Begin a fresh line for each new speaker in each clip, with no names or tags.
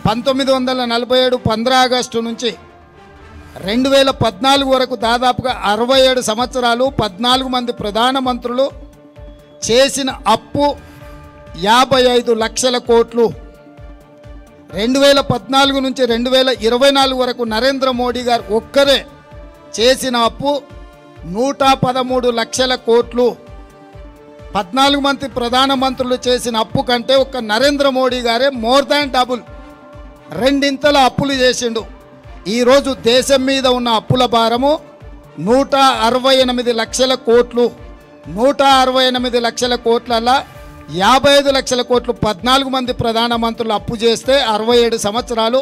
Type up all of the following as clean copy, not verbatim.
1947 15 August నుంచి 2014 వరకు దాదాపుగా 67 సంవత్సరాలు 14 మంది ప్రధానమంత్రులు చేసిన అప్పు 55 లక్షల కోట్లు. 2014 నుంచి 2024 వరకు నరేంద్ర మోడీ గారు ఒక్కరే చేసిన అప్పు 113 లక్షల కోట్లు. 14 మంది ప్రధానమంత్రులు చేసిన అప్పు కంటే ఒక్క నరేంద్ర మోడీ గారే మోర్ దాన్ డబుల్, రెండింతల అప్పులు చేసిండు. ఈరోజు దేశం మీద ఉన్న అప్పుల భారము 168 లక్షల కోట్లు. 168 లక్షల కోట్లల్లా 55 లక్షల కోట్లు 14 మంది ప్రధానమంత్రులు అప్పు చేస్తే 67 సంవత్సరాలు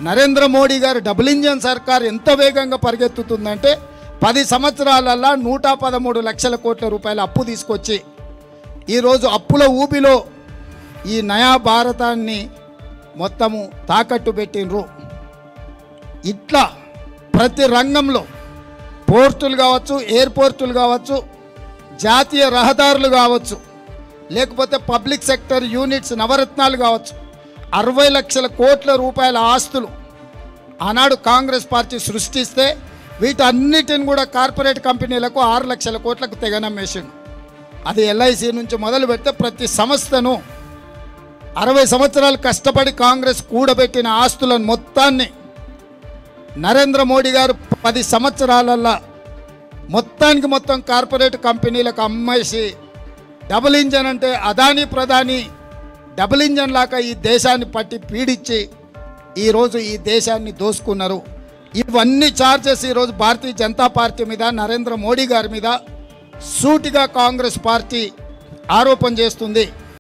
నరేంద్ర మోడీ గారు డబుల్ ఇంజన్ సర్కార్ ఎంత వేగంగా పరిగెత్తుతుందంటే 10 సంవత్సరాలల్లా 113 లక్షల కోట్ల రూపాయల అప్పు తీసుకొచ్చి ఈరోజు అప్పుల ఊబిలో ఈ నయా భారతాన్ని మొత్తము తాకట్టు పెట్టినరు. ఇట్లా ప్రతి రంగంలో పోర్టులు కావచ్చు, ఎయిర్పోర్టులు కావచ్చు, జాతీయ రహదారులు కావచ్చు, లేకపోతే పబ్లిక్ సెక్టర్ యూనిట్స్ నవరత్నాలు కావచ్చు, 60 లక్షల కోట్ల రూపాయల ఆస్తులు ఆనాడు కాంగ్రెస్ పార్టీ సృష్టిస్తే వీటన్నిటిని కూడా కార్పొరేట్ కంపెనీలకు 6 లక్షల కోట్లకు తెగనమ్మేసిండు. అది ఎల్ఐసి నుంచి మొదలు పెడితే ప్రతి సంస్థను 60 సంవత్సరాలు కష్టపడి కాంగ్రెస్ కూడబెట్టిన ఆస్తులను మొత్తాన్ని నరేంద్ర మోడీ గారు 10 సంవత్సరాలల్లా మొత్తానికి మొత్తం కార్పొరేట్ కంపెనీలకు అమ్మేసి డబుల్ ఇంజన్ అంటే అదానీ ప్రధాని డబుల్ ఇంజన్ లాగా ఈ దేశాన్ని పట్టి పీడించి ఈరోజు ఈ దేశాన్ని దోసుకున్నారు. ఇవన్నీ చార్జెస్ ఈరోజు భారతీయ జనతా పార్టీ మీద, నరేంద్ర మోడీ గారి మీద సూటిగా కాంగ్రెస్ పార్టీ ఆరోపణ చేస్తుంది.